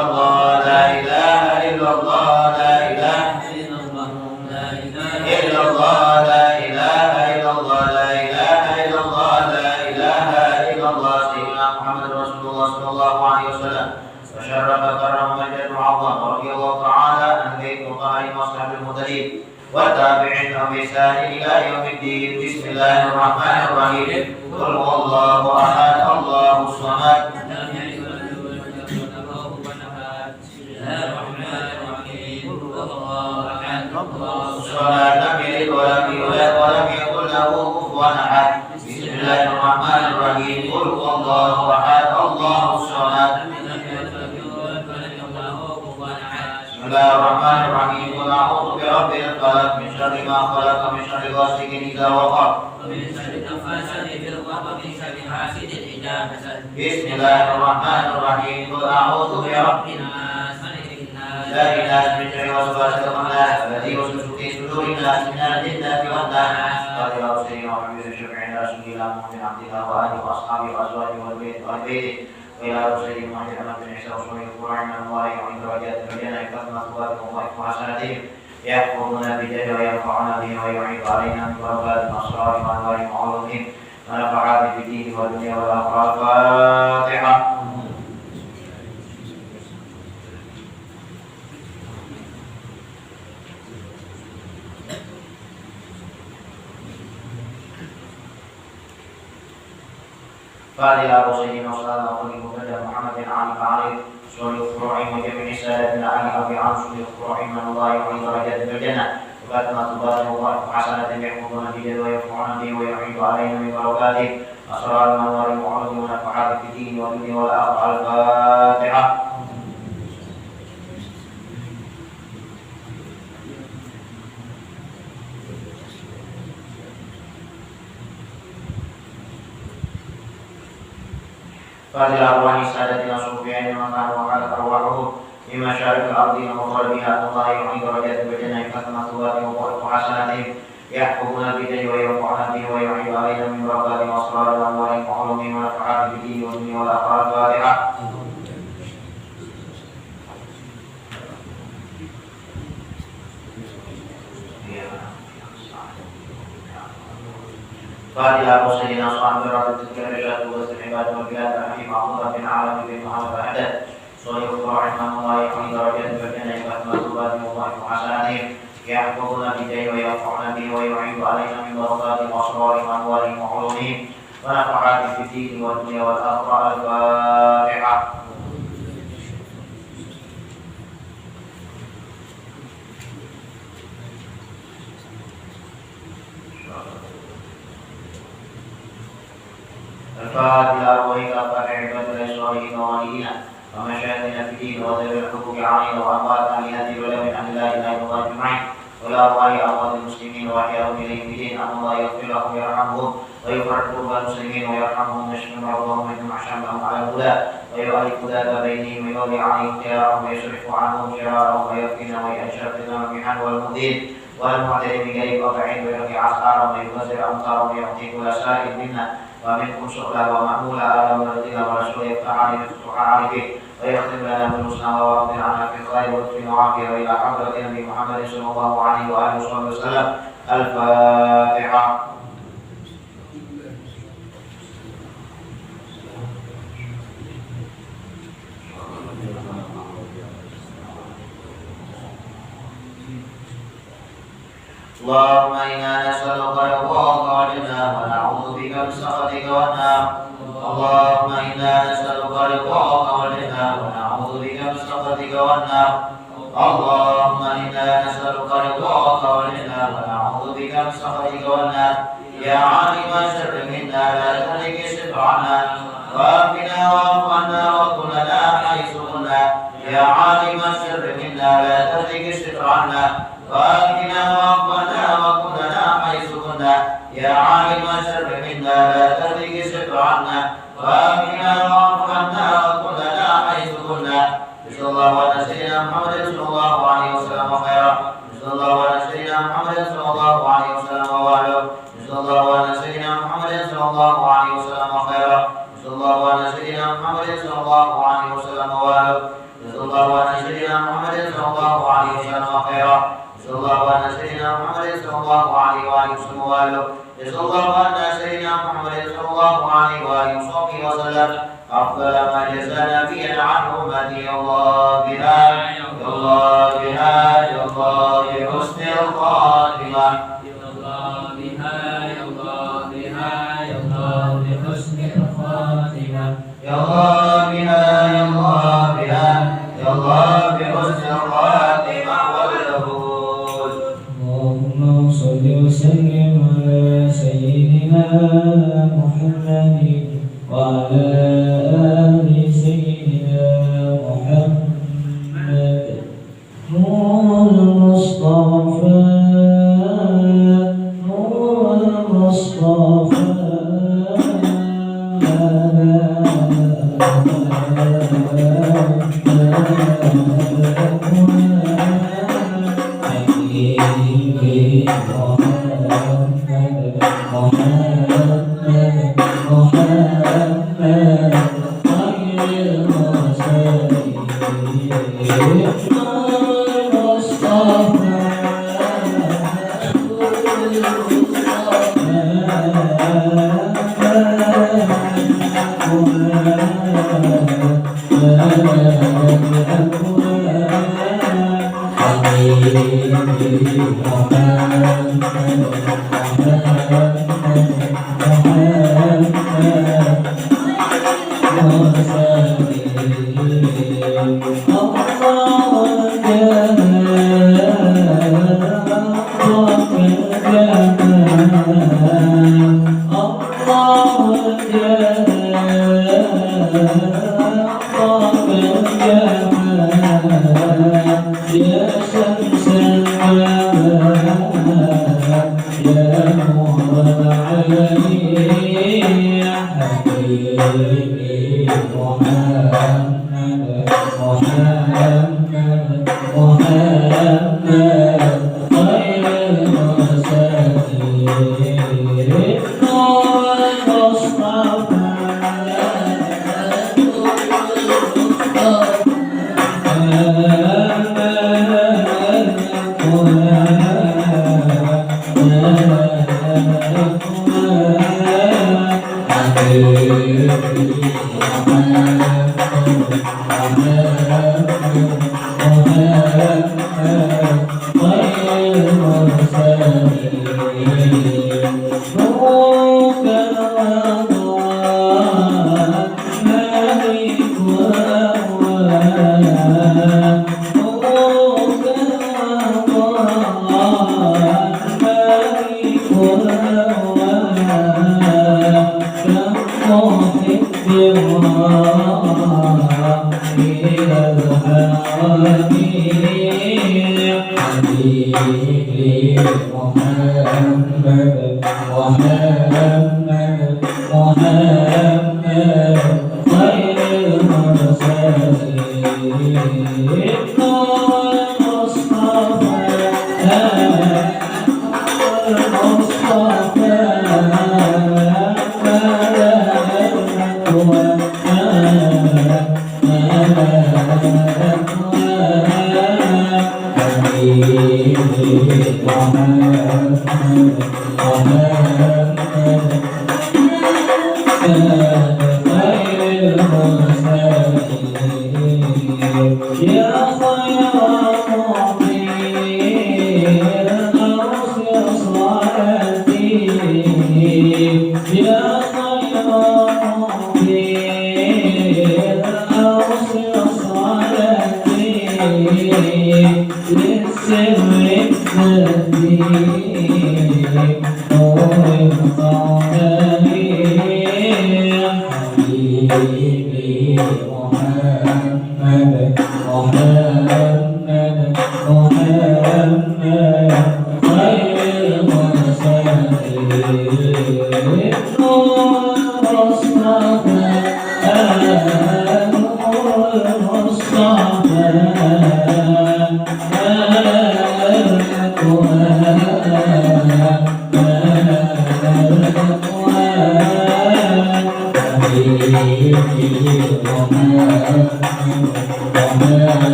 الله لا إله إلا الله لا إله إلا الله لا إله إلا الله لا إله إلا الله لا إله إلا الله لا إله إلا الله سيدنا محمد رسول الله صلى الله عليه وسلم وشرف كرم مجد وعظم رضي الله تعالى عن بيت وطهر واصحاب المهتدين والتابعين بإحسان إلى يوم الدين. بسم الله الرحمن الرحيم. قل هو الله أحد الله الصمد لم يلد ولم يولد ولم يكن له كفوا أحد. بسم الله الرحمن الرحيم. قل هو الله أحد الله الصمد لم يلد ولم يولد ولم يكن له كفوا أحد. بسم الله الرحمن الرحيم. قل هو الله أحد الله الصمد لم يلد ولم يولد ولم يكن له كفوا أحد. بسم الله الرحمن الرحيم. قل أعوذ برب الفلق من شر ما خلق من شر غاسق إذا وقب ومن شر النفاثات في العقد ومن شر حاسد إذا حسد. بسم الله الرحمن الرحيم. قل أعوذ برب الناس ملك الناس لا إله من شر وسواس الخناس الذي يوسوس في صدور الناس من الجنة والناس. قال يا سيدنا محمد الشفيع إلى رسول الله محمد عبد الله وآله وأصحابه وأزواجه والبيت وأهل بيته وإلى رسول محمد محمد بن عيسى وصحبه القرآن من الله وعند درجات الجنة كثرة أخواتهم وحسناتهم يحفظنا بجاه ويرفعنا به ويعيد علينا من بركات الأسرار وأنوار معروفهم ونفعات في الدين والدنيا والآخرة. الفاتحة. فإلى سيدنا صلى الله عليه وسلم محمد علي عليه سوري الفروع وجميع سادتنا علي أبي عن سوري الفروع من الله وعند درجات في الجنة وكاتما تبارك الله حسنة يحفظون بجد ويرفعون به ويعيد علينا من بركاته أسرار الأنوار المعروض ونفعات في الدين والدنيا والآخرة. الفاتحة. فاضل أرواح سادتنا الصوفيين وكانوا وقالت أرواحهم في مشارق الأرض ومغربها أن الله يعيد درجات بالجنة كثرة صلاتهم وحسناتهم يحفظون بجد ويرفعون به ويعيد علينا من بركات وأسرار الأنوار وعلومهم ونفعات الدين والدنيا والآخرة. الفاتحة. فاتحة. سيدنا صاحب الرب تذكر الرشاد والاستحباب والبلاد الحكيم عبد بن عالم بن محمد الأحدث صلى الله عليه وسلم يعين درجات بالجنة كثرة صلاتهم وحسناتهم يحفظون بجاه ويرفعون به ويعيد علينا من بركات وأسرار وأنوارهم وعلومهم ونفعات في الدين والدنيا والآخرة. الفاتحة. الفاتحة. أرواحك فاعباد الصالحين وولينا ومشاهدنا في الدين وذوي الحقوق علينا وأمواتنا لهذه العلوم من أهل لا إله إلا الله أجمعين ولا أرواح أموات المسلمين وأحياهم إليهم بدين أن الله يغفر لهم ويرحمهم ويفرج قلوب المسلمين ويرحمهم ويشفي مرضاهم ويتم أحشامهم على الهدى ويؤلف ذات بينهم ويولي عليهم خيارهم ويصرف عنهم شرارهم ويكفينا وينشر فتنة المحن والمدين والمعتدين بغير قطعين ويرفع أسعارهم ويبذر أمطارهم ويعطي كل سائل منا ومنكم سؤلا ومأمولا آدم ورسولا ورسول يفتح عليه فتح عليه ويختم لنا بالحسنى ويغفر عنا في الخير ولطف وعافية وإلى حضرة النبي محمد صلى الله عليه وآله وصحبه وسلم. الفاتحة. اللهم إنا نسألك رضاك والجنة ونعوذ بك من سخطك والنار. اللهم إنا نسألك رضاك والجنة ونعوذ بك من سخطك والنار. اللهم إنا نسألك رضاك والجنة ونعوذ بك من سخطك والنار. يا عالم الشر منا لا تهلك الشر عنا وآفنا واعف عنا وكن لنا حيث كنا. يا عالم الشر منا لا تهلك الشر عنا وآتنا وعفنا وكن لنا حيث كنا. يا عالم الشر منا لا تهلك الشر عنا وآتنا وعفنا وكن لنا حيث كنا. صلى الله على سيدنا محمد صلى الله عليه وسلم خيرا. صلى الله على سيدنا محمد صلى الله عليه وسلم وعلى. صلى الله على سيدنا محمد صلى الله عليه وسلم خيرا. صلى الله على سيدنا محمد صلى الله عليه وسلم وعلى. صلى الله صلى الله عليه وآله وصحبه وسلم أفضل ما جزى نبيا عن أمتي. يا الله بها يا الله بها يا الله بحسن الخاتمة. يا الله بها يا الله بها يا الله بحسن الخاتمة. يا الله بها يا الله بها يا الله بحسن الخاتمة والقبول. اللهم صل وسلم على سيدنا محمد وعلى آل سيدنا محمد. نور المصطفى نور المصطفى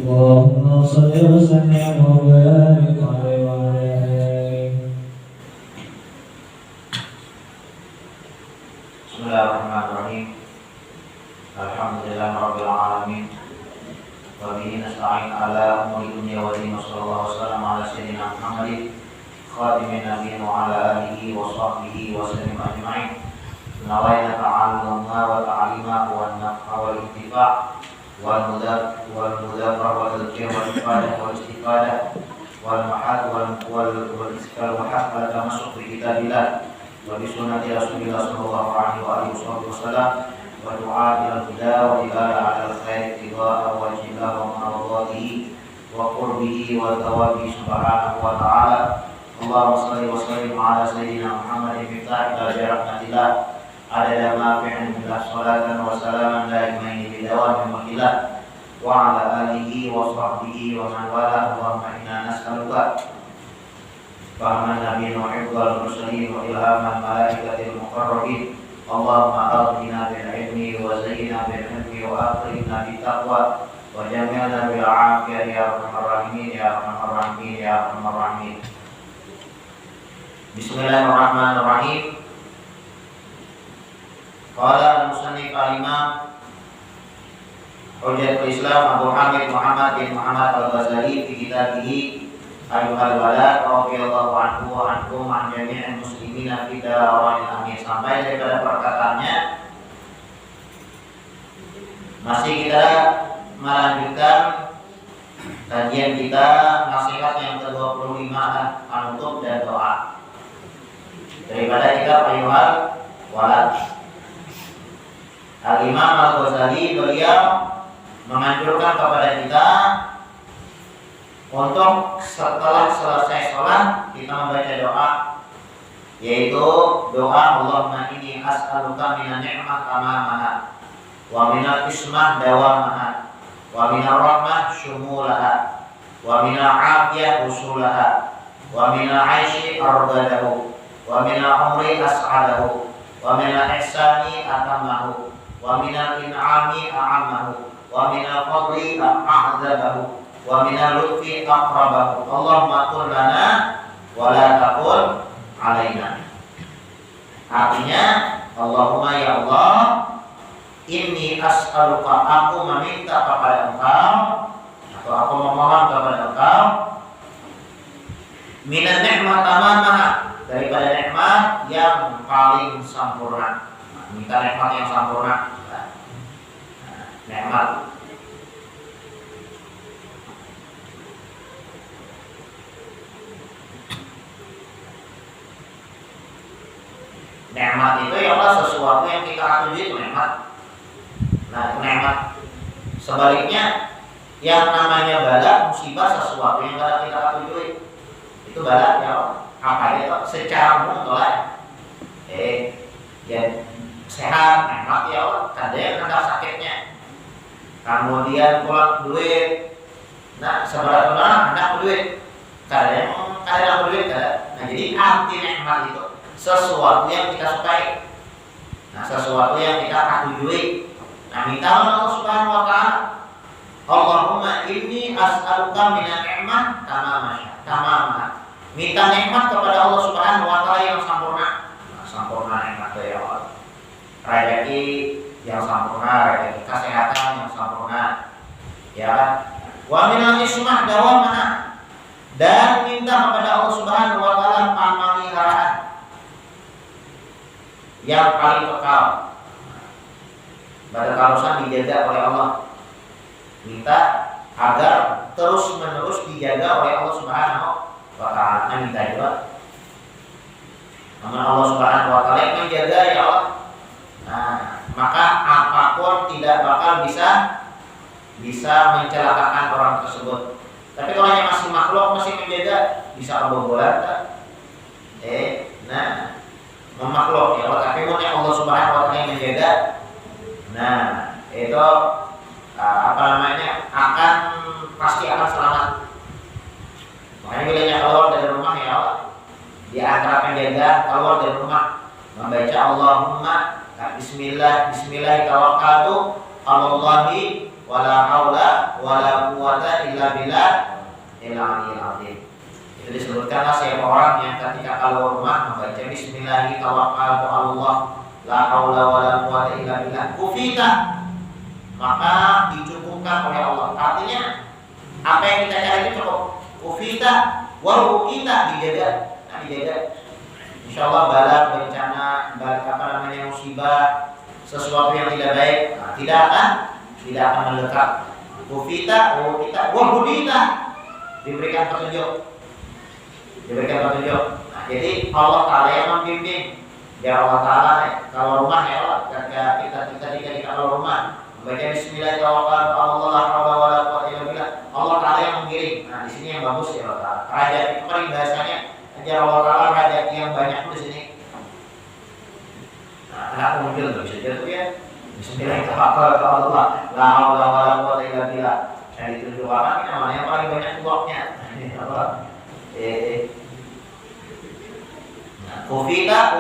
Allahumma اللهم صل وسلم وبارك عليه وعلى آله. Bismillahirrahmanirrahim. Alhamdulillahirabbil alamin. Wa bihi nasta'in ala umuri dunya wa din. Sallallahu alaihi wasallam ala sayyidina Muhammadin khatimin nabiyyin wa ala alihi wa sahbihi wa sallam ajma'in. Nawaina ta'allumna wa ta'alima wa naf'a wal intifa' wal mudafar wal tadhkir wal ifadah wal istifadah wal mahad wal istiqal wa hafal tamasuk bi kitabillah wa bi sunnati Rasulillah sallallahu alaihi wa alihi wasallam wa du'a ila huda wa ila ala khair tiba wa jillah wa mawadhihi wa qurbihi wa tawabi subhanahu wa ta'ala. Allahumma shalli wa sallim ala sayyidina Muhammadin miftah ila rahmatillah adada ma fi'an billah salatan wa salaman daimaini bidawamin makilah wa ala alihi wa sahbihi wa man wala. Allahumma inna nas'aluka fahman nabiyyin wa hifdzal mursalin wa ilhamal malaikatil muqarrabin. Allahumma aghnina bil ilmi wa zayyina bil ilmi wa akrimna bit taqwa wa jamilna bil afiyah ya arhamar rahimin ya arhamar rahimin ya arhamar rahimin. Bismillahirrahmanirrahim. Qala al-musannif al-imam Hujjatul Islam Abu Hamid Muhammad bin Muhammad al-Ghazali fi kitabih Ayyuhal Walad radhiyallahu anhu wa anhum an jami'il muslimina fi darain amin. Sampai daripada perkataannya masih kita melanjutkan kajian kita nasihat yang ke-25 penutup dan doa daripada kitab Ayyuhal Walad. Al-Imam Al-Ghazali beliau menganjurkan kepada kita untuk setelah selesai sholat kita membaca doa, yaitu doa Allahumma inni as'aluka minan ni'mah tamamaha wa minal ismah dawamaha wa minal rahmah syumulaha wa minal afiyah usulaha wa minal aishi ardadahu wa minal umri as'adahu wa minal ihsani atamahu wa minal in'ami a'amahu wa minal fadli a'adzabahu wa minal lutfi aqrabahu. Allahumma qul lana wa la taqul alaina. Artinya, Allahumma ya Allah, inni as'aluka, aku meminta kepada Engkau atau aku memohon kepada Engkau minan ni'mat tamamaha, daripada nikmat yang paling sempurna. Minta nikmat yang sempurna. Nikmat nikmat itu ya Allah sesuatu yang kita akui itu nikmat. Nah, itu nikmat. Sebaliknya yang namanya bala musibah sesuatu yang tidak kita akui itu bala ya Allah. Apa itu? Secara umum lah. Ya sehat nikmat ya Allah. Kadang ada sakitnya. Kemudian pulang duit. Nah, seberapa orang hendak duit. Kadang duit kadang. Nah, jadi arti nikmat itu sesuatu yang kita sukai. Nah, sesuatu yang kita akui. Nah, minta Allah Subhanahu wa taala, Allahumma inni as'aluka minan ni'mah tamamah. Minta nikmat kepada Allah Subhanahu wa taala yang sempurna. Nah, sempurna nikmat dari Allah. Rezeki yang sempurna, rezeki kesehatan yang sempurna. Ya kan? Wa minal ismah dawamah. Dan minta kepada Allah Subhanahu wa taala pemeliharaan yang paling kekal. Berterusan dijaga oleh Allah. Minta agar terus menerus dijaga oleh Allah Subhanahu wa taala. Minta juga. Namun Allah Subhanahu wa taala yang menjaga ya Allah. Nah, maka apapun tidak bakal bisa mencelakakan orang tersebut. Tapi kalau yang masih makhluk masih menjaga bisa kebobolan tak? Nah, memakhluk ya Allah, tapi yang Allah Subhanahu wa taala yang menjaga. Nah, itu akan pasti akan selamat. Makanya bilangnya keluar dari rumah ya Allah, di antara penjaga keluar dari rumah membaca Allahumma bismillah tawakkaltu 'alallahi wala haula wala quwwata illa billah al-aliyyil azim. Itu disebutkanlah siapa orang yang ketika keluar rumah membaca bismillah tawakkaltu 'ala Allah la haula wala quwwata illa billah kufita, maka dicukupkan oleh Allah. Artinya apa yang kita cari itu cukup. Kufita wa kita dijaga. Nah, dijaga. Insyaallah bala bencana, musibah, sesuatu yang tidak baik, nah, tidak akan mendekat. Kufita wa kita wa hudita, diberikan petunjuk. Nah, jadi Allah Ta'ala yang membimbing. Ya Allah Ta'ala, kalau rumah ya Allah, ketika kita kalau rumah membaca bismillah tawakkaltu 'ala Allah la haula wala quwwata illa billah, Allah Ta'ala yang menggiring. Nah, di sini yang bagus ya Allah Ta'ala. Raja itu kan bahasanya ajar Allah Ta'ala, raja yang banyak di sini. Nah, anak muncul tuh bisa jatuh ya. Bismillah tawakkaltu 'ala Allah la haula wala quwwata illa billah. Saya ditunjuk orang ini namanya yang paling banyak bloknya. Ini apa? Kufita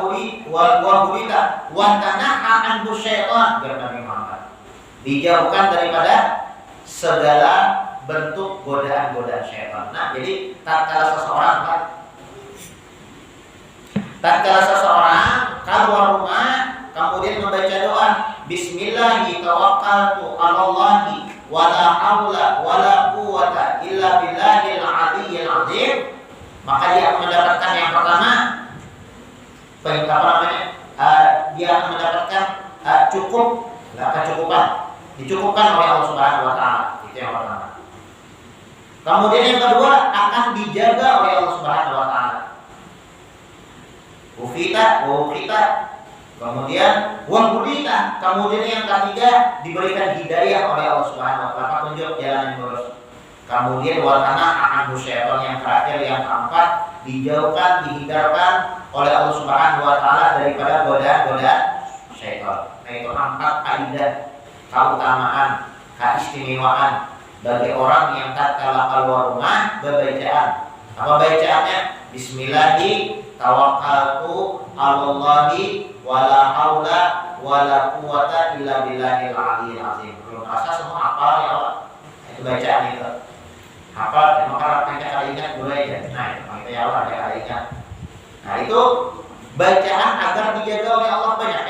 huri wa hurita wa tanaha anhu syaitan, Nabi Muhammad. Dijauhkan daripada segala bentuk godaan-godaan syaitan. Nah, jadi tatkala seseorang keluar rumah kemudian membaca doa bismillahi tawakkaltu 'ala Allahi wala haula wala quwwata illa billahil aliyyil azim, maka dia akan mendapatkan yang pertama dia akan mendapatkan dicukupkan oleh Allah Subhanahu wa taala. Itu yang pertama. Kemudian yang kedua akan dijaga oleh Allah Subhanahu wa taala. Ufita. Kemudian wahudita. Kemudian yang ketiga diberikan hidayah oleh Allah Subhanahu wa taala, petunjuk jalan yang lurus. Kemudian watana akan syaitan, yang terakhir yang keempat dijauhkan, dihindarkan oleh Allah Subhanahu wa taala daripada godaan-godaan syaitan. Nah, itu 4 kaidah keutamaan, keistimewaan bagi orang yang tatkala keluar rumah berbacaan. Apa bacaannya? Bismillahi tawakkaltu 'ala Allahi wala haula wala quwwata illa billahil aliyyil azim. Belum rasa semua hafal ya Allah. Itu bacaan itu. Hafal, maka kita kali ingat mulai ya. Nah, itu ya Allah ada kali ingat. Nah, itu bacaan agar dijaga oleh Allah banyak.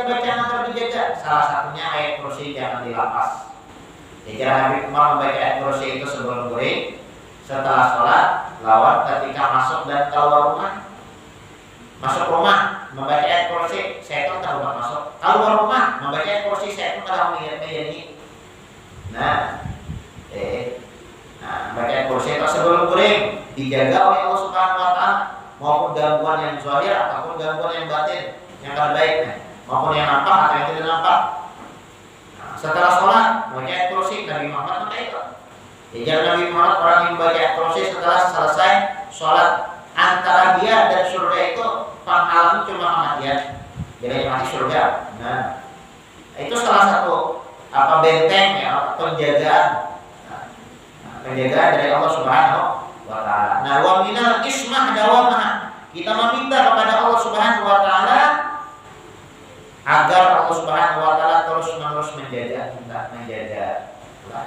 Bacaan agar dijaga. Salah satunya ayat kursi jangan dilepas. Jadi Nabi Umar membaca ayat kursi itu sebelum guring, setelah sholat, lawan ketika masuk dan keluar rumah. Masuk rumah membaca ayat kursi, setan tak dapat masuk. Keluar rumah membaca ayat kursi, setan tak menjadi. Nah, baca ayat kursi itu sebelum guring dijaga oleh Allah Subhanahu wa taala, maupun gangguan yang zahir ataupun gangguan yang batin yang terbaik, maupun yang nampak atau yang tidak nampak. Nah, setelah sholat baca ayat kursi, Nabi Muhammad maka itu. Jadi Nabi Muhammad orang yang baca ayat kursi setelah selesai sholat, antara dia dan surga itu penghalang cuma kematian, jadi mati surga. Nah, itu salah satu benteng ya, penjagaan dari Allah Subhanahu wa taala. Nah, wa minal ismah dawamah. Kita meminta kepada Allah Subhanahu wa taala agar Allah Subhanahu wa taala terus-menerus menjaga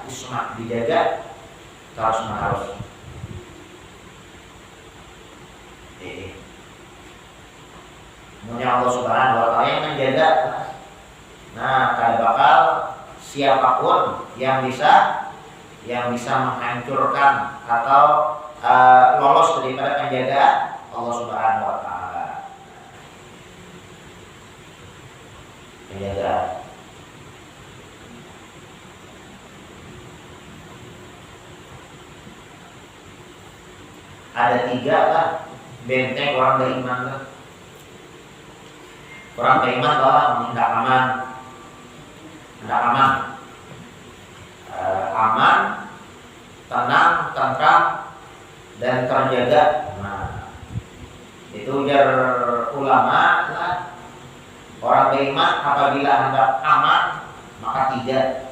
ismah, dijaga terus-menerus. Kemudian Allah Subhanahu wa taala yang menjaga. Nah, kada bakal siapapun yang bisa menghancurkan atau lolos daripada penjagaan Allah Subhanahu wa taala. Penjagaan. Ada 3 lah benteng orang beriman lah. Orang beriman lah hendak aman. Aman, tenang, tentram, dan terjaga. Nah, itu ujar ulama lah. Orang beriman apabila hendak aman maka 3.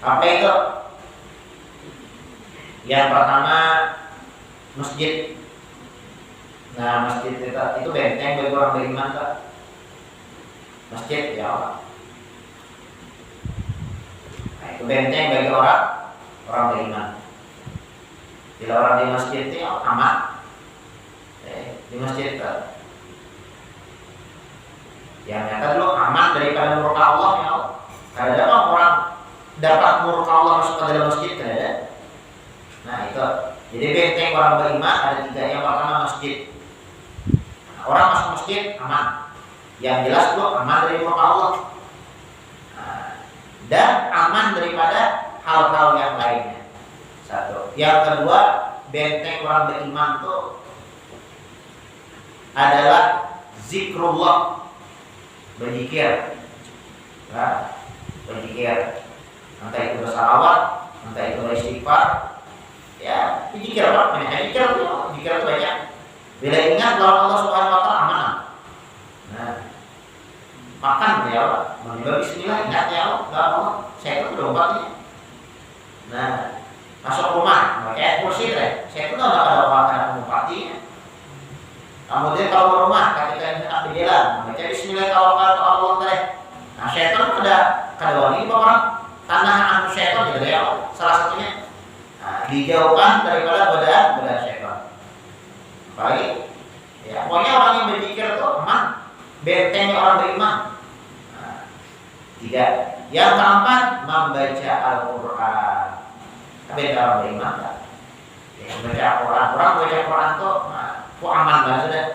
Apa itu? Yang pertama masjid. Nah, masjid itu benteng bagi orang beriman, Pak. Masjid ya Allah. itu benteng bagi orang beriman. Bila orang di masjid itu aman, di masjid itu yang nyata dulu aman daripada murka Allah ya Allah. Kadang-kadang orang dapat murka Allah masuk ke dalam masjid kadang. Nah itu, jadi benteng orang beriman ada 3. Yang pertama masjid. Nah, orang masuk masjid aman. Yang jelas dulu aman dari murka Allah. Nah, dan aman daripada hal-hal yang lainnya. 1. Yang kedua, benteng orang beriman itu adalah zikrullah, berzikir, nah, berzikir, entah itu bersalawat, entah itu beristighfar, ya berzikir apa? Banyak zikir itu banyak. Bila ingat lawan Allah Subhanahu Wa Taala aman. Nah, makan ya Allah, mencoba Bismillah, ingat ya Allah, saya itu berobatnya. Nah, masuk rumah, pakai kursi deh. Saya itu nggak ada orang mempatinya. Kemudian kalau rumah, ketika hendak di jalan, baca Bismillah tawakkaltu ala Allah deh. Nah, syaitan kada wani orang tanah anu syaitan gitu ya. Salah satunya dijauhkan daripada godaan syaitan. Apalagi, ya pokoknya orang yang berzikir itu aman, bentengnya orang beriman. 3. Yang keempat, membaca Al-Quran. Beda orang beriman kan? Ya, baca Quran, orang baca Quran tuh, kok aman banget sudah.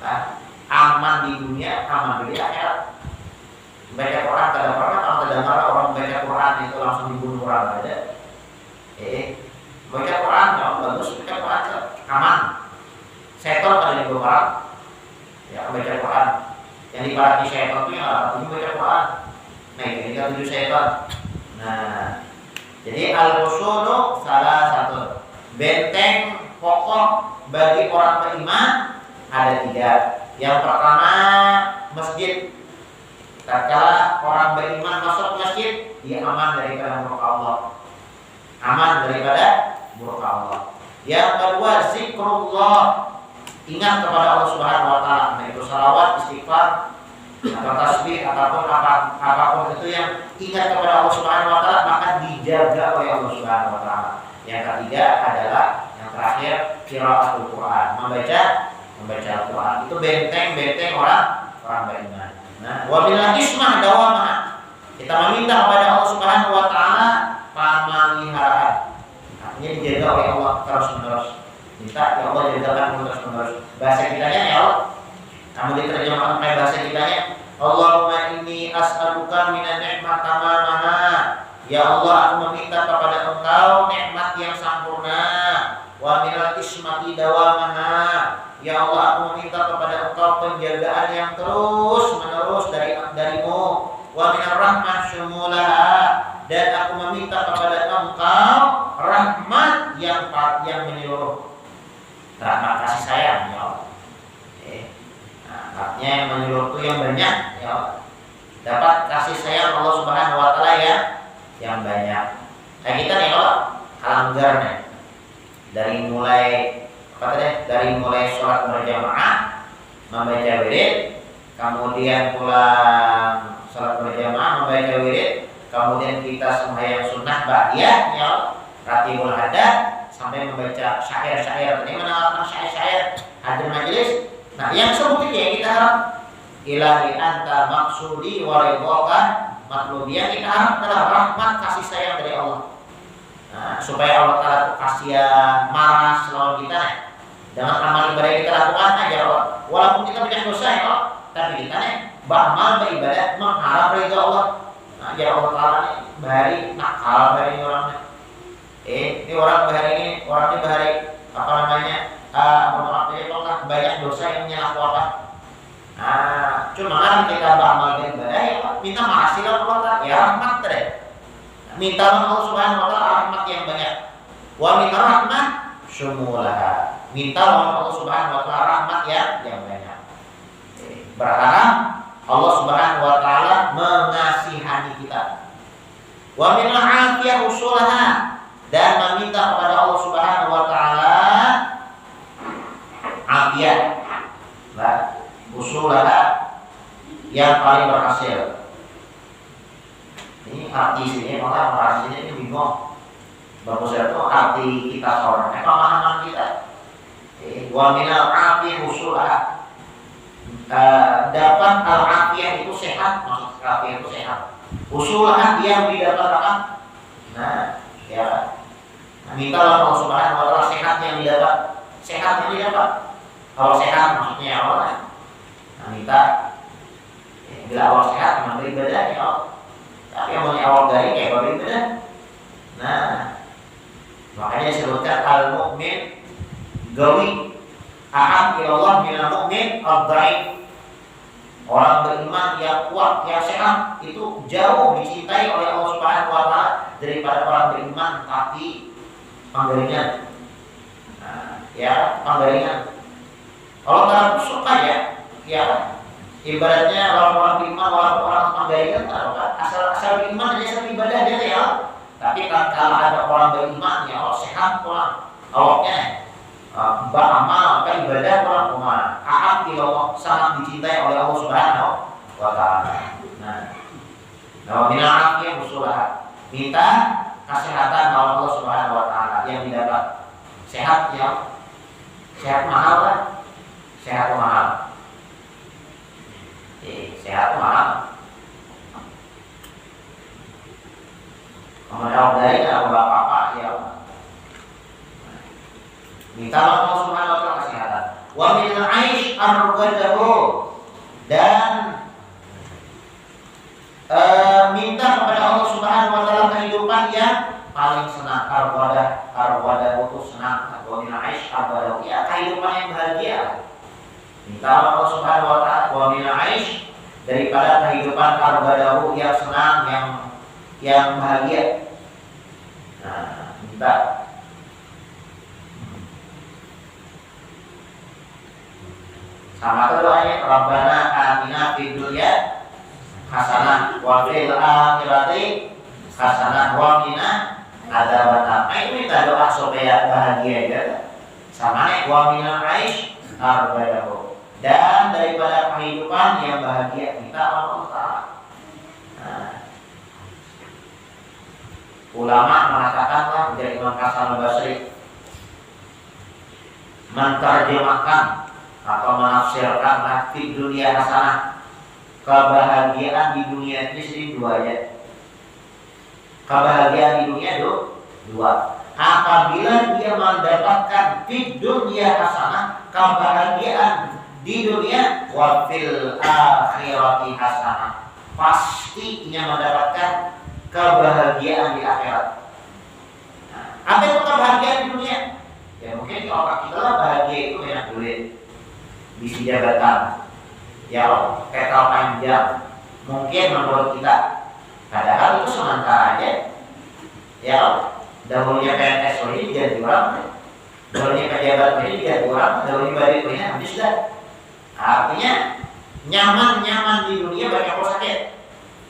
Nah, aman di dunia, aman di akhirat. Baca Quran kadang-kadang kalau kadang-kadang orang baca Quran itu langsung dibunuh orang aja. Baca Quran kalau bagus, baca Quran tuh aman. Setan pada di orang, ya baca Quran. Yang diparati setan itu yang orang baca Quran. Nah, ini kan 7 setan. Nah. Jadi al-usulu salah satu benteng pokok bagi orang beriman ada 3. Yang pertama masjid. Tatkala orang beriman masuk masjid, dia aman daripada murka Allah. Aman daripada murka Allah. Yang kedua zikrullah. Ingat kepada Allah Subhanahu Wa Taala, yaitu salawat, istighfar, atau tasbih apapun itu yang ingat kepada Allah Subhanahu Wa Taala maka dijaga oleh Allah Subhanahu Wa Taala. Yang ketiga adalah yang terakhir qiraatul Quran, membaca Al-Quran. Itu benteng orang beriman. Nah, wabillahi ismah dawamah. Kita meminta kepada Allah Subhanahu Wa Taala pemeliharaan. Artinya dijaga oleh Allah terus-menerus. Minta ya Allah jagakan terus-menerus. Bahasa kitanya ya Allah. Namun diterjemahkan pakai bahasa kitanya, Allahumma inni as'aluka minan ni'mat tamamaha. Ya Allah, aku meminta kepada Engkau nikmat yang sempurna. Wa minal ismati dawamaha. Ya Allah, aku meminta kepada Engkau penjagaan yang terus-menerus darimu. Wa minar rahmah syumulaha. Dan aku meminta kepada Engkau rahmat yang menyeluruh. Rahmat kasih sayang ya Allah. Artinya yang menyeluruh itu yang banyak ya, dapat kasih sayang Allah Subhanahu Wa Taala ya yang banyak. Kayak kita nih kalau kalanggarnya dari mulai sholat berjamaah, membaca wirid, kemudian pulang sholat berjamaah membaca wirid, kemudian kita sembahyang sunnah ba'diyah ya, ratibul hadat, sampai membaca syair-syair. Tadi mengenalkan syair-syair hadir majelis. Nah, yang seperti yang kita harap ilahi anta maksudi wa ridhaka matlubi, yang kita harap adalah rahmat kasih sayang dari Allah. Nah, supaya Allah Ta'ala kasihan marah selawan kita. Dengan amal ibadah yang kita lakukan aja Allah. Walaupun kita banyak dosa ya Allah, tapi kita beramal beribadah mengharap ridha Allah. Nah, ya Allah Ta'ala bahari nakal bahari orangnya. Ini orang bahari ini orangnya bahari apa namanya? Banyak dosa yang menyalahkan. Nah, cuma kan kita beramal beribadah ya minta makasih Allah Ta'ala ya rahmat deh. Minta Allah Subhanahu Wa Ta'ala rahmat yang banyak. Wa min rahmah syumulaha. Minta Allah Subhanahu Wa Ta'ala rahmat yang banyak. Berharap Allah Subhanahu Wa Ta'ala mengasihani kita. Wa min afiyah usulaha, dan meminta kepada Allah Subhanahu Wa Ta'ala afiyah, usulah yang paling berhasil. Ini arti sini malah Bagusnya itu arti kita seorang, pemahaman kita. Wa minal afi usulah, dapat al-afiyah itu sehat, maksud afiyah itu sehat. Usulah dia didapat apa? Nah, ya. Minta Allah Subhanahu wa taala sehat yang didapat. Sehat yang didapat. Kalau sehat maksudnya Allah. Nah, minta bila awal sehat memang beribadah ya Allah. Tapi yang awal dari kayak beribadah. Nah, makanya disebutkan al-mu'min gawi ahad ilallah minal mu'min ad-dhaif. Orang beriman yang kuat, yang sehat itu jauh dicintai oleh Allah Subhanahu wa taala daripada orang beriman tapi penggaringan. Nah, ya, penggaringan. Kalau kita suka ya ibaratnya orang-orang beriman, orang-orang penggaringan asal beriman hanya asal ibadah dia ya. Tapi kalau ada orang beriman ya Allah sehat orang awaknya beramal maka ibadah orang umat ahad ilallah sangat dicintai oleh Allah Subhanahu wa taala. Nah, minal afiyah usulah, minta kesehatan oleh Allah Subhanahu wa taala yang didapat. Sehat ya. Sehat mahal kan? Sehat mahal. Sehat mahal. Kemudian dari bapak-bapak ya. Minta Allah Subhanahu wa taala kesehatan. Wa min aish ar-rugadahu, dan minta kepada Allah Subhanahu wa taala kehidupan yang paling senang. Arwada itu senang. Wa min aish ar-rugadahu, ya kehidupan yang bahagia. Minta Allah Subhanahu wa taala wa min aish, daripada kehidupan arwadahu yang senang, yang bahagia. Nah, minta sama doanya Rabbana atina fid dunya hasanah wa fil akhirati hasanah wa qina adzabannar. Itu minta doa supaya bahagia ya. Sama nih wa minal aish arbadahu, dan daripada kehidupan yang bahagia kita Allah Ta'ala. Nah, ulama mengatakan dari Imam Hasan al-Basri menterjemahkan atau menafsirkan di dunia hasanah, kebahagiaan di dunia ini sendiri dua ya. Kebahagiaan di dunia dua. Apabila dia mendapatkan di dunia hasanah, kebahagiaan di dunia, wa fil akhirati hasanah, pasti ia mendapatkan kebahagiaan di akhirat. Nah, apa itu kebahagiaan di dunia? Ya mungkin di otak kita lah bahagia itu banyak duit, bisi jabatan, ya petal panjang, mungkin menurut kita. Padahal itu sementara aja. Ya, dahulunya PNS ini jadi orang, dahulunya pejabat ini jadi orang, dahulunya badai ini habis dah. Artinya nyaman di dunia banyak sakit.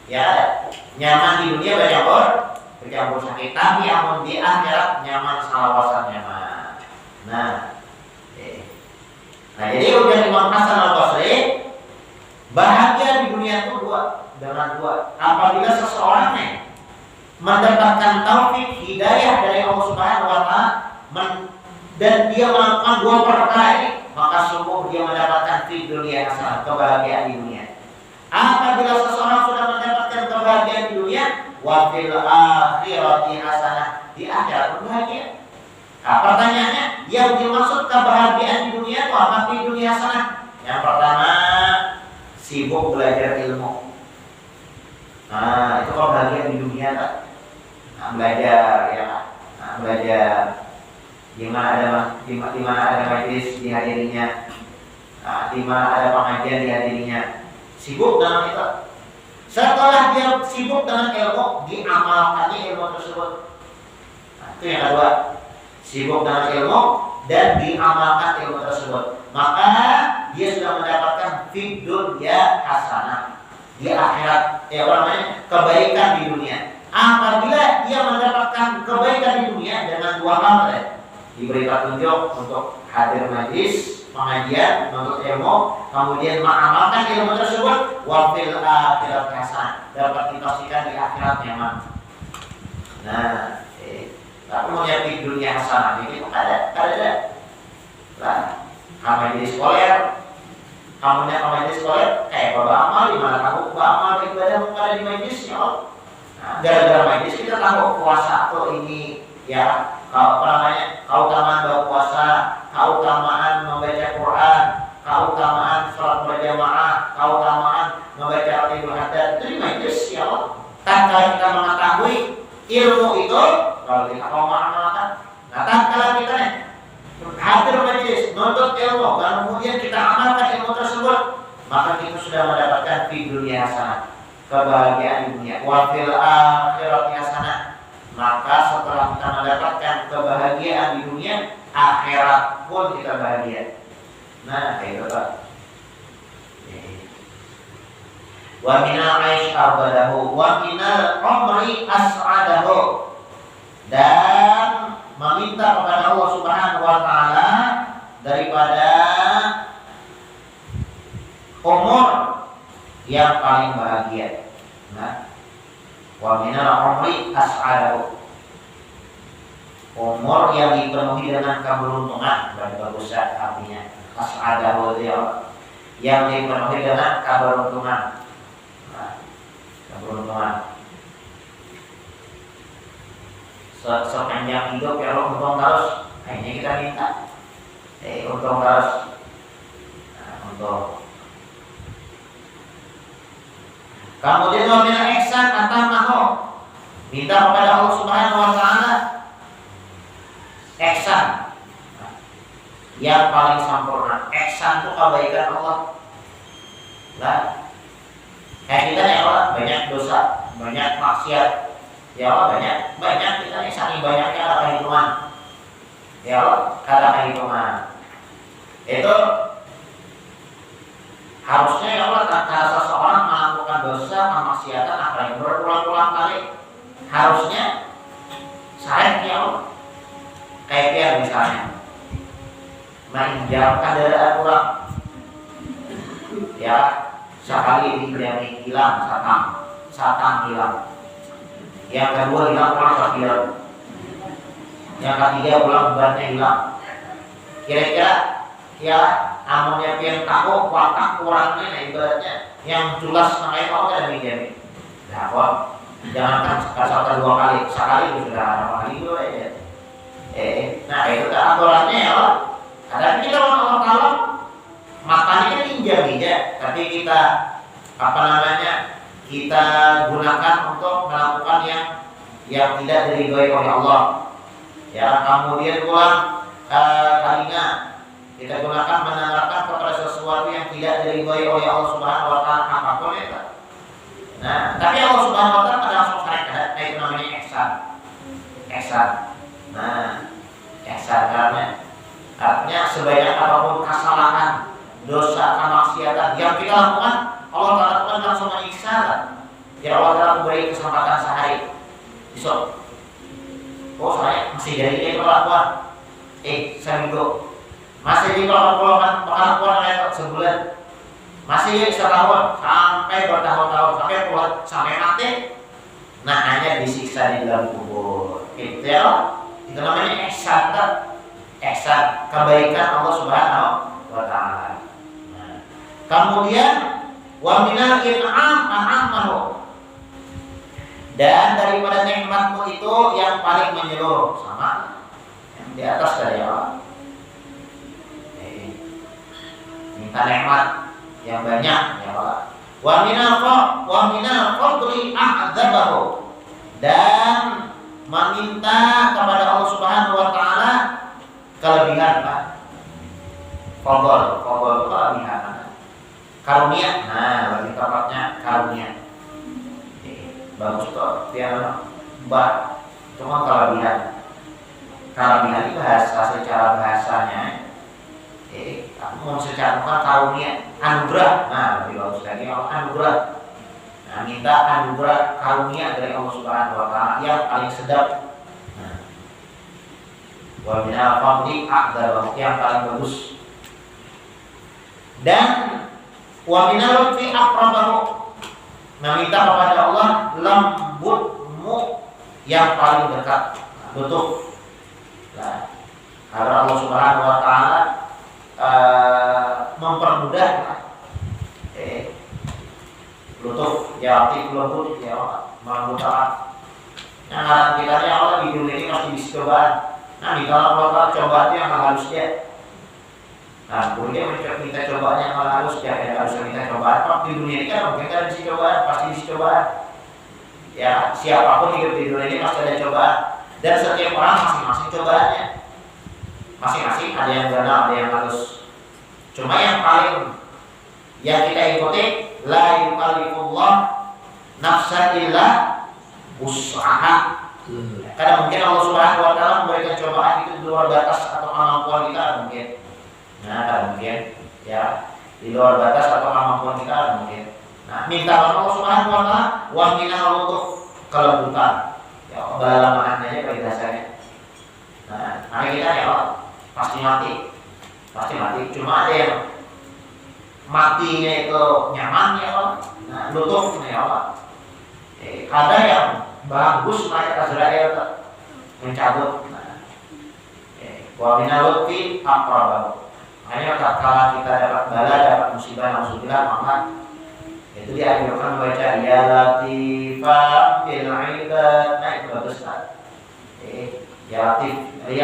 Ya, nyaman di dunia banyak bercampur sakit. Tapi yang di akhirat nyaman salawasan nyaman. Nah, jadi udah Imam Hasan al-Basri, bahagia di dunia itu dengan dua. Apabila seseorang mendapatkan taufik hidayah dari Allah Subhanahu wa taala dan dia melakukan dua perkara ini, maka sungguh dia mendapatkan di dunia hasanah, kebahagiaan di dunia. Apabila seseorang sudah mendapatkan kebahagiaan di dunia, wa fil akhirati hasanah, di akhirat bahagia. Nah, pertanyaannya, yang dimaksud kebahagiaan di dunia itu apa? Di dunia hasanah. Yang pertama, sibuk belajar ilmu. Nah, itu kebahagiaan di dunia kan? Nah, belajar ya, belajar di mana ada majlis dihadirinya, di mana ada pengajian dihadirinya. Sibuk dengan itu. Setelah dia sibuk dengan ilmu, diamalkannya ilmu tersebut. Nah, itu yang kedua. Sibuk dengan ilmu dan diamalkan ilmu tersebut, maka dia sudah mendapatkan fid dunya hasanah, di akhirat kebaikan di dunia. Apabila dia mendapatkan kebaikan di dunia dengan dua hal, diberi petunjuk untuk hadir majlis pengajian untuk ilmu, kemudian mengamalkan ilmu tersebut, wa fil akhirat hasanah, dapat dipastikan di akhirat nyaman. Nah, tapi di dunia hasanah itu ada. Lah, kamu jadi sekolah, kamu jadi sekolah, kayak bapak amal di mana kamu bapak amal ibadah ada di majlis ya. Nah, gara-gara majlis kita tahu puasa tuh ini ya, keutamaan berpuasa, keutamaan membaca Quran, keutamaan sholat berjamaah, keutamaan membaca Al-Qur'an haddad itu di majlis ya. Tatkala kita mengetahui ilmu itu, kalau kita mau mengamalkan, nah tatkala kita hadir majlis, nuntut ilmu, dan kemudian kita amalkan ilmu tersebut, maka kita sudah mendapatkan di dunia hasanah, kebahagiaan di dunia, wa fil akhirati hasanah. Maka setelah kita mendapatkan kebahagiaan di dunia, akhirat pun kita bahagia. Nah, kayak itu Pak. Wa minal aish arbadahu wa minal umri as'adahu, dan meminta kepada Allah Subhanahu wa taala daripada umur yang paling bahagia. Nah, wa minal umri as'adahu, umur yang dipenuhi dengan keberuntungan. Berarti bagus artinya as'adahu yang dipenuhi dengan keberuntungan. Nah, keberuntungan sepanjang hidup ya Allah untung terus. Nah, ini kita minta untung terus. Nah, untung. Kemudian meminta ihsan atamahu, minta kepada Allah Subhanahu wa taala ihsan yang paling sempurna. Ihsan itu kebaikan Allah. Lah, kayak kita ya Allah banyak dosa, banyak maksiat. Ya Allah banyak kita ini saking banyaknya ada perhitungan. Ya Allah ada perhitungan. Itu harusnya ya Allah kalau seseorang melakukan dosa kemaksiatan apa yang berulang-ulang kali, harusnya saya ya Allah kayak dia misalnya menjauhkan dari aturan, ya sekali dibilang hilang satang hilang, yang kedua hilang pulang sakit, yang ketiga pulang bebannya hilang. Kira-kira ya amunnya pian tahu watak kurangnya nah ibaratnya yang jelas namanya kau kan demikian. Nah, kok jangan kan dua kali, sekali itu sudah ada kali dua ya. Nah itu aturannya ya. Kadang kita orang tahu makannya ninja, tapi kita kita gunakan untuk melakukan yang tidak diridhoi oleh Allah. Ya, kemudian pulang kalinya kita gunakan menerapkan kepada sesuatu yang tidak diridhoi oleh Allah Subhanahu wa taala apapun itu. Nah, tapi Allah Subhanahu wa taala pada langsung syariat, itu namanya ihsan. Nah, ihsan artinya sebanyak apapun kesalahan, dosa, kemaksiatan yang kita lakukan, Allah Ta'ala langsung menyiksa. Ya Allah Ta'ala beri kesempatan sehari, besok saya masih jadi ini perlakuan seminggu, masih di perlakuan kayak sebulan, masih setahun, sampai bertahun-tahun, sampai mati. Nah hanya disiksa di dalam kubur. Itu namanya ihsan, kebaikan Allah Subhanahu wa taala. Nah, kemudian wa minal in'am an'amahu, dan daripada nikmatmu itu yang paling menyeluruh, sama yang di atas dari Allah. Minta nikmat yang banyak ya Allah. Wa minal fadli a'dzabahu, dan meminta kepada Allah Subhanahu wa taala kelebihan Pak. Fadl itu kelebihan. Karunia, nah lebih tepatnya karunia. Bagus kok, biar mbak. Cuma kelebihan itu secara bahasanya. Aku mau secara karunia, anugerah. Nah lebih bagus lagi anugerah. Nah minta anugerah karunia dari Allah Subhanahu wa taala yang paling sedap. Wa minal fadli a'dzabahu, yang paling bagus. Dan wa minal lutfi aqrabahu, meminta kepada Allah lembutmu yang paling dekat. Lutuf Nah, karena Allah Subhanahu wa taala mempermudah lutuf ya aktif lembut ya memudahkan. Nah, kita ya Allah di dunia ini masih bisa cobaan. Nah, di dalam Allah cobaan itu yang halus dia. Nah, kemudian minta cobaan yang halus ya, harus minta cobaan. Kalau di dunia ini kan mungkin kan bisa cobaan, pasti bisa cobaan. Ya, siapapun hidup di dunia ini pasti ada cobaan. Dan setiap orang masing-masing cobaannya. Masing-masing ada yang benar, ada yang halus. Cuma yang paling yang kita ikuti la yukallifullah nafsan illa wus'aha. Karena mungkin Allah Subhanahu wa taala memberikan cobaan itu di luar batas atau kemampuan kita mungkin. Nah, kan mungkin ya di luar batas atau kemampuan kita mungkin. Nah, minta Allah Subhanahu wa taala wa minal lutuf kelembutan. Ya, bala maknanya pada dasarnya. Nah, mari kita ya Allah pasti mati. Pasti mati. Cuma ada yang matinya itu nyaman ya Allah. Nah, lutuf ya Allah. Ada yang bagus mereka Azrael mencabut. Nah, wa minal lutfi aqrab. Makanya kalau kita dapat bala, dapat musibah, nauzubillah, maka itu dianjurkan membaca ya latifah bil ibad. Nah, itu bagus kan. Ya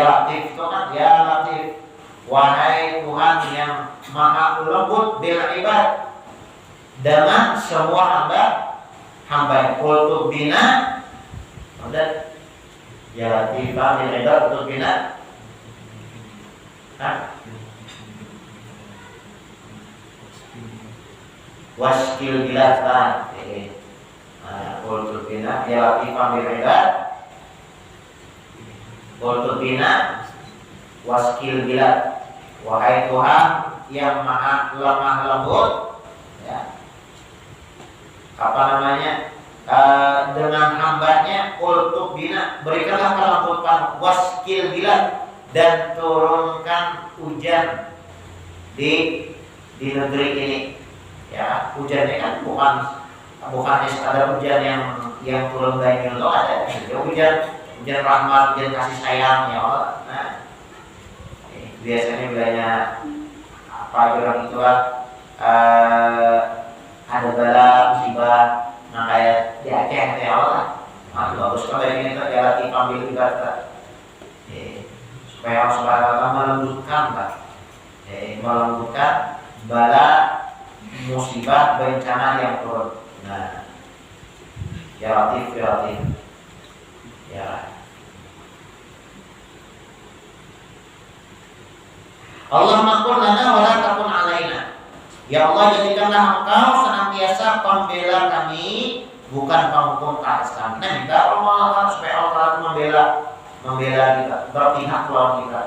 latif itu kan ya latif. Wahai Tuhan yang maha lembut bil ibad dengan semua hamba untuk bina. Kemudian ya latifah bil ibad untuk bina. Waskil bilatan kultur bina ya latifah bil ibad kultur bina waskil bilad. Wahai Tuhan yang maha lemah lembut ya, apa namanya dengan hambanya kultur bina berikanlah kelembutan waskil bilad dan turunkan hujan di negeri ini. Ya, hujannya kan bukan sekadar hujan yang turun dari itu ada. Ya, hujan rahmat, hujan kasih sayang ya Allah. Nah, biasanya bilangnya apa orang itulah ada bala musibah. Nah, kayak di Aceh ya Allah. Nah, bagus kalau ini kita latih ambil ibadah. Supaya Allah Subhanahu wa taala melembutkan bala musibah bencana yang turun. Nah, ya latif ya. Allahumma qul lana wa la takun alaina. Ya Allah, jadikanlah Engkau senantiasa pembela kami, bukan penghukum ke atas kami. Nah, minta Allah supaya Allah membela kita, berpihak lawan kita.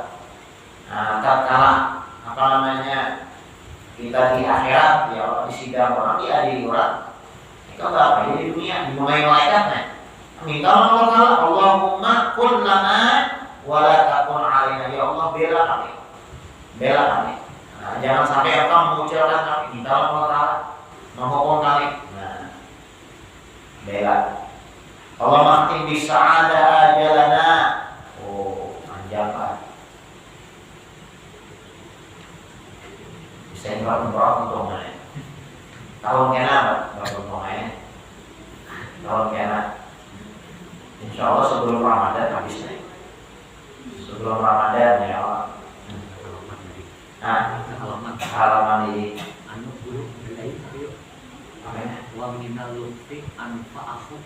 Nah, tatkala apa namanya kita di akhirat ya Allah disidang orang diadili orang. Kita enggak apa di dunia dimulai malaikatnya. Minta Allah Taala Allahumma qul lana wa la takun alaina. Ya Allah bela kami. Nah, jangan sampai Engkau mengucilkan kami. Minta Allah Taala menghukum kami. Nah, bela. Allah makin bisa ada ajalana. Oh, panjang kan. Saya berat untuk mana? Tahun kena baru main. Tahun kena. Insya Allah sebelum Ramadan habis nih. Sebelum Ramadan ya Allah. Halaman di anu guru belain ayo. Amin. Wa minal lutfi anfa'ahu.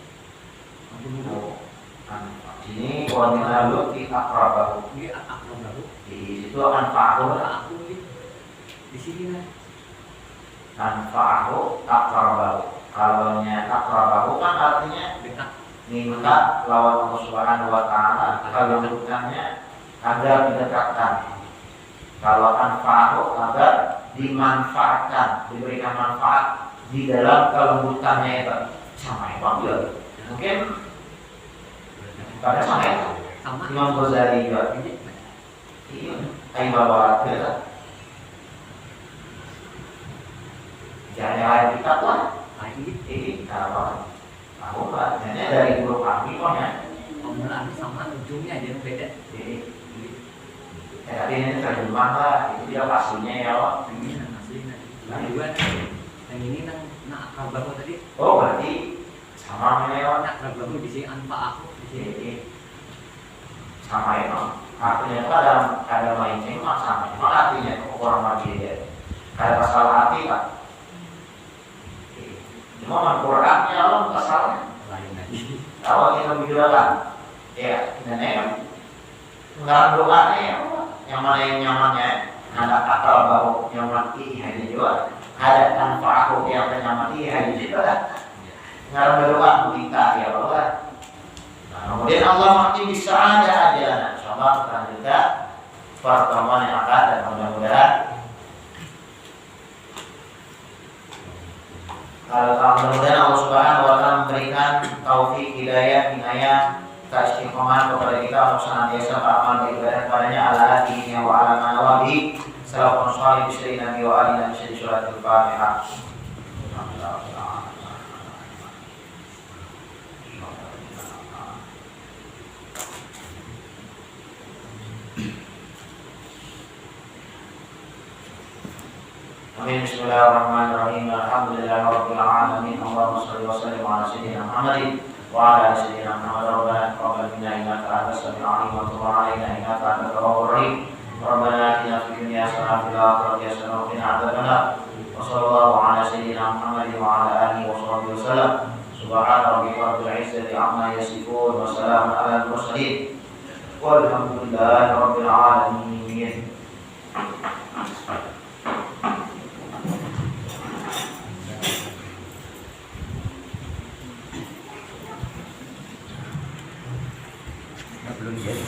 Ini wa minal lutfi aqrabahu. Ini aqrabahu. Di situ anfa'ahu. Di sini kan anfa'ahu aqrabahu. Kalau nya aqrabahu kan artinya dekat. Minta lawan Allah Subhanahu wa taala kalau bukannya agar didekatkan. Kalau anfa'ahu agar dimanfaatkan, diberikan manfaat di dalam kelembutannya itu. Sama apa juga? Mungkin pada sama itu. Imam Ghazali juga. Iya, ayo bawa kita. Jangan kita lah. Ini apa? Aku hanya dari guru kami kok ya. Pemulaannya sama ujungnya aja yang beda. Tapi ini terjemah lah, itu dia pastinya ya Pak. Yang ini aslinya. Yang dua yang ini nak akrab tadi. Oh berarti sama ya Pak. Nak akrab di sini anpa aku di sini. Sama ya Pak. Artinya itu ada main mah sama. Cuma artinya orang mati dia. Ada masalah hati Pak. Cuma Al-Qurannya Allah masalahnya. Lain lagi. Kalau kita bilang ya nenek nggak doanya ya Allah. Yang mana yang nyamannya ada akal bahwa yang mati hanya juga ada tanpa aku yang mati hanya juga nggak berdoa minta ya Allah. Nah, kemudian Allah mati bisa aja. Coba kita juga pertemuan yang akan dan mudah-mudahan mudah-mudahan Allah Subhanahu wa taala memberikan taufik, hidayah, inayah, keistiqomahan kepada kita untuk senantiasa beramal beribadah kepadanya ala hadinya wa ala manawabi salawatun sholih bisri nabi wa ali nabi sri suratul Fatihah. Amin. Bismillahirrahmanirrahim. Alhamdulillahirabbil alamin. Allahumma shalli wa sallim ala sayyidina Muhammadin wa ala sayyidina Muhammad. Rabbana taqabbal minna innaka antas samiul alim wa tub alaina innaka antat tawwabur rahim. Rabbana atina fid dunya hasanah wa fil akhirati hasanah wa qina adzabannar. Wa sallallahu ala sayyidina Muhammadin wa ala alihi wa sahbihi wasallam. Subhana rabbika rabbil izzati amma yasifun wa salamun alal mursalin. Walhamdulillahi rabbil alamin. Belum jadi.